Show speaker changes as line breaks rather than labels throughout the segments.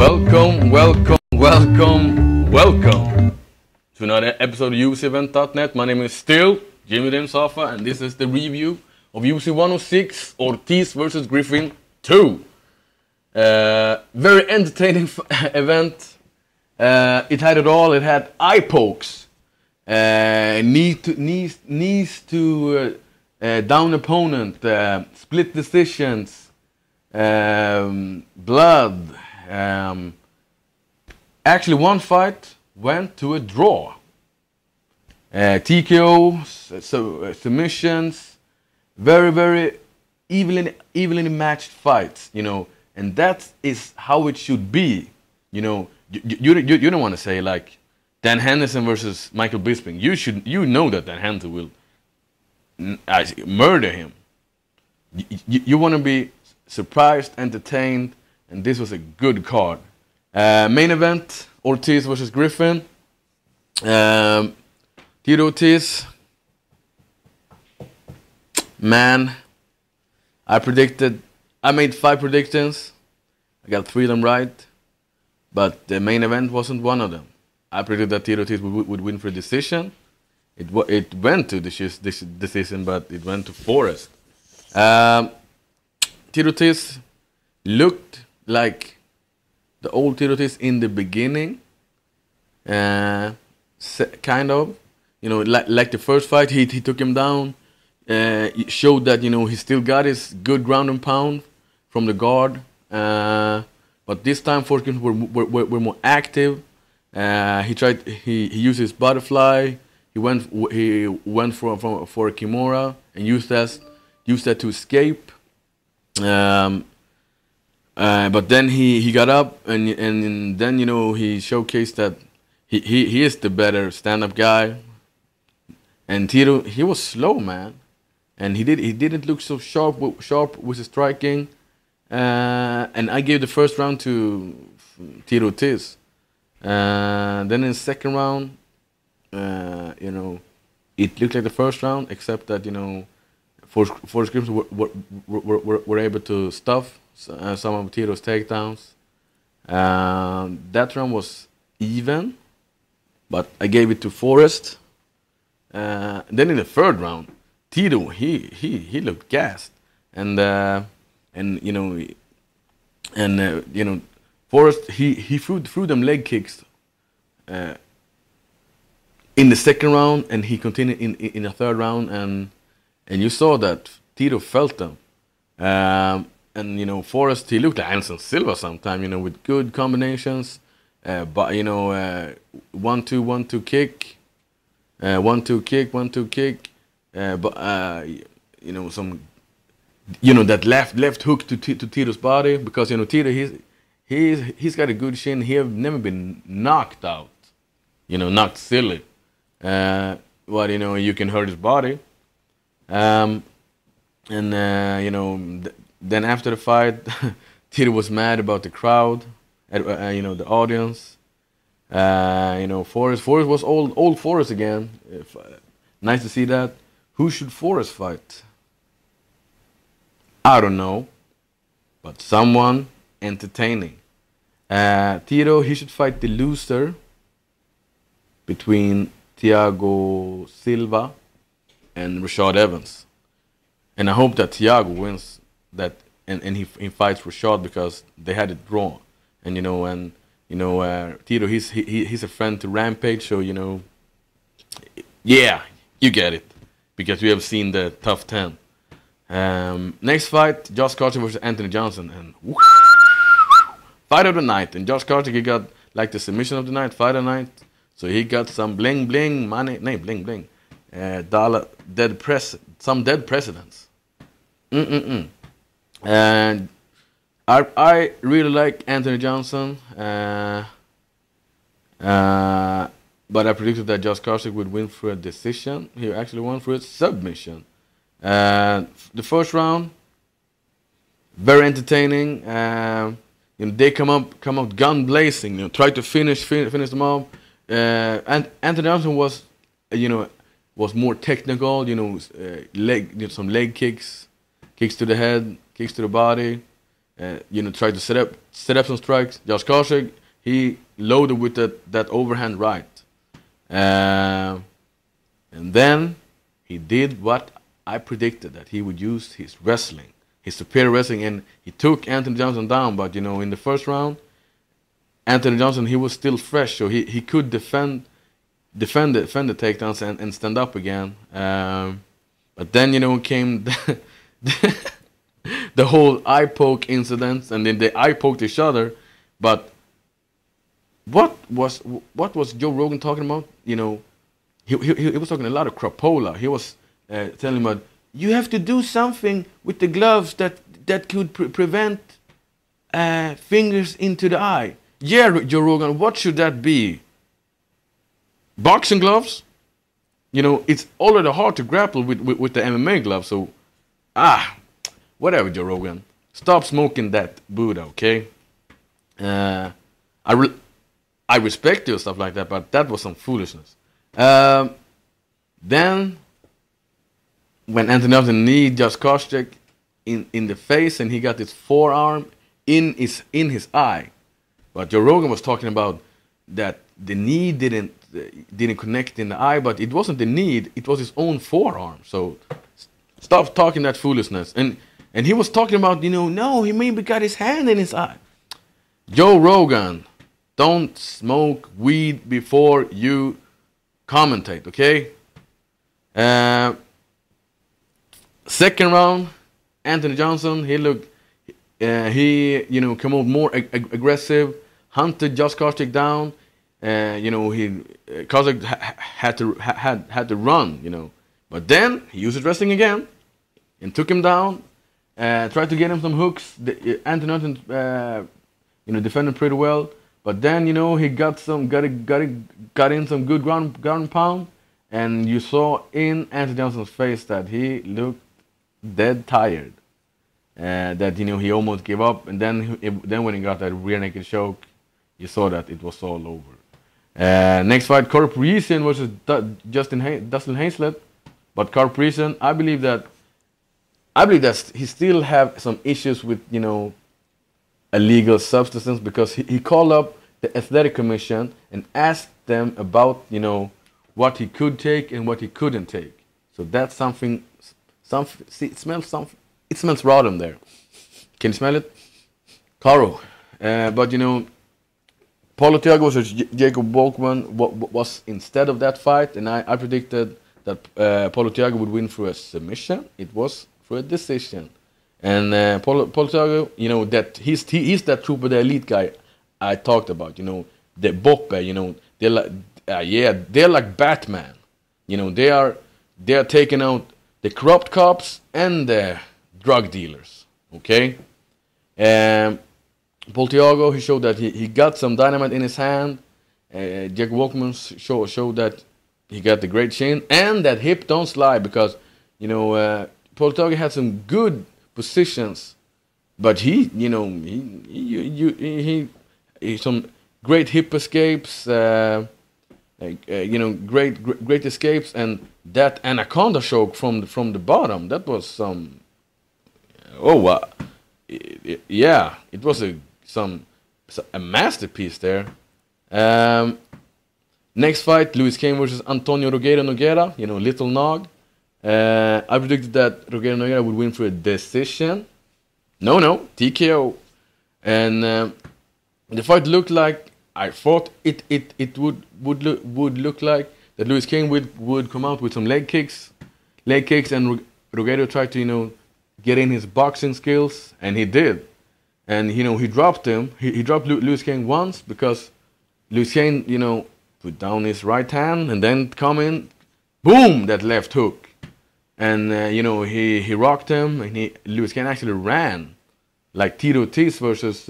welcome to another episode of UFCEvent.net. My name is still Jimmy Safa, and this is the review of UFC 106, Ortiz versus Griffin 2. Very entertaining event. It had it all. It had eye pokes, knees to down opponent, split decisions, blood. Actually, one fight went to a draw. TKOs, submissions, very evenly matched fights, and that is how it should be. You don't want to say like Dan Henderson versus Michael Bisping. You know that Dan Henderson will murder him. You want to be surprised, entertained, and this was a good card. Main event, Ortiz versus Griffin. Tito Ortiz. Man, I made 5 predictions. I got 3 of them right. But the main event wasn't one of them. I predicted that Tito Ortiz would win for a decision. It went to this decision, but it went to Forrest. Tito Ortiz looked like the old Tito Ortiz in the beginning, kind of, like the first fight, he took him down, showed that he still got his good ground and pound from the guard, but this time Forrest were more active. He used his butterfly. He went for a Kimura and used that to escape. But then he got up and then he showcased that he is the better stand-up guy. And Tito, he was slow, man, and he didn't look so sharp with his striking. And I gave the first round to Tito Ortiz. Then in the second round, it looked like the first round, except that Forrest Griffin were able to stuff some of Tito's takedowns. That round was even, but I gave it to Forrest. Then in the third round, Tito he looked gassed, and Forrest he threw them leg kicks in the second round, and he continued in the third round, and you saw that Tito felt them. And Forrest, he looked like Anderson Silva sometimes, with good combinations. But 1-2 kick, 1-2 kick, 1-2 kick. But some that left hook to Tito's body, because Tito he's got a good chin. He have never been knocked out, knocked silly. But you can hurt his body. Then after the fight, Tito was mad about the crowd, the audience. Forrest was old Forrest again. Nice to see that. Who should Forrest fight? I don't know, but someone entertaining. Tito, he should fight the loser between Thiago Silva and Rashad Evans. And I hope that Thiago wins that, and he fights Rashad, because they had it drawn. And Tito, he's a friend to Rampage, so yeah, you get it, because we have seen the Tough 10. Next fight, Josh Carter versus Anthony Johnson, and fight of the night. And Josh Carter, he got like the submission of the night, fight of the night. So he got some bling money, dollar some dead presidents. And I really like Anthony Johnson, but I predicted that Josh Koscheck would win for a decision. He actually won for a submission. The first round, very entertaining. They come out gun blazing. Try to finish them off. And Anthony Johnson was more technical. Some leg kicks to the head, kicks to the body. tried to set up some strikes. Josh Koscheck, he loaded with that overhand right. And then he did what I predicted, that he would use his wrestling, his superior wrestling, and he took Anthony Johnson down. But in the first round, Anthony Johnson, he was still fresh, so he could defend the takedowns and stand up again. But then came the whole eye poke incident, and then they eye poked each other. But what was Joe Rogan talking about? He was talking a lot of crapola. He was telling him about, you have to do something with the gloves that could prevent fingers into the eye. Yeah, Joe Rogan, what should that be? Boxing gloves? It's already hard to grapple with the MMA gloves. So, whatever, Joe Rogan. Stop smoking that Buddha, okay? I respect you and stuff like that, but that was some foolishness. Then, when Anthony Johnson kneed Josh Koscheck in the face, and he got his forearm in his eye. But Joe Rogan was talking about that the knee didn't connect in the eye, but it wasn't the knee, it was his own forearm. So stop talking that foolishness. And he was talking about, no, he maybe got his hand in his eye. Joe Rogan, don't smoke weed before you commentate, okay? Second round, Anthony Johnson, he looked, came out more aggressive, hunted Josh Koscheck down. Koscheck had to run, but then he used his wrestling again and took him down. Tried to get him some hooks. Anthony Johnson, defended pretty well, but then he got in some good ground pound, and you saw in Anthony Johnson's face that he looked dead tired. That he almost gave up, and then when he got that rear naked choke, you saw that it was all over. Next fight, Corey Parisian versus Dustin Hazlett. But Corey Parisian, I believe that he still have some issues with illegal substances, because he called up the athletic commission and asked them about what he could take and what he couldn't take. So that's something. See, it smells something. It smells rotten there. Can you smell it? Caro. But Paulo Thiago versus Jacob Volkman was instead of that fight, and I predicted that Paulo Thiago would win through a submission. It was through a decision. And Paulo Thiago, that he's that Trooper the Elite guy I talked about. The Boppe, they're like they're like Batman. They are taking out the corrupt cops and the drug dealers, okay? Paul Thiago, he showed that he got some dynamite in his hand. Jack Walkman showed that he got the great chin, and that hip don't slide, because, Paul Thiago had some good positions, but he some great hip escapes, great escapes, and that anaconda choke from the bottom, that was some. It was a masterpiece there. Next fight, Luis Kane versus Antonio Nogueira, Little Nog. I predicted that Nogueira would win for a decision. No, TKO. And the fight looked like I thought it would look like that Luis Kane would come out with some leg kicks, and Nogueira tried to get in his boxing skills, and he did. And he dropped him. He dropped Luis Kane once, because Luis Kane put down his right hand and then come in, boom, that left hook, and he rocked him, and Luis Kane actually ran like Tito Ortiz versus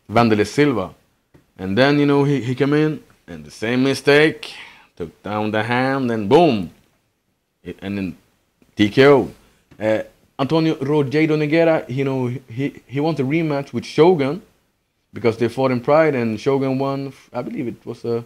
Wanderlei Silva. And then he came in, and the same mistake, took down the hand, and boom, and then TKO. Antonio Nogueira, he wants a rematch with Shogun, because they fought in Pride, and Shogun won. I believe it was a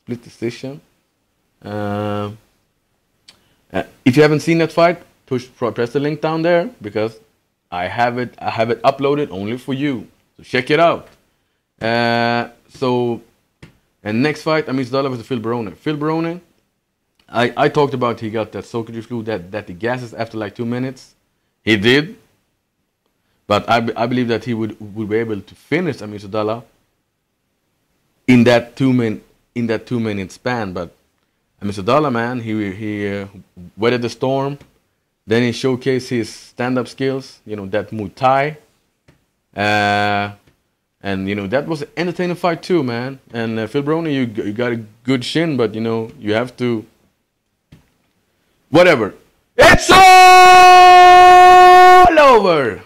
split decision. If you haven't seen that fight, press the link down there, because I have it uploaded only for you. So check it out. And next fight, Amir Sadallah versus Phil Barone. Phil Barone, I talked about he got that Socrates flu that he gasses after like 2 minutes. He did. But I believe that he would be able to finish Amir Sadallah in that 2-minute span. But Amir Sadallah, man, he weathered the storm. Then he showcased his stand-up skills, that Muay Thai. And, that was an entertaining fight too, man. And Phil Barone, you got a good shin, but, you have to... Whatever. It's all over!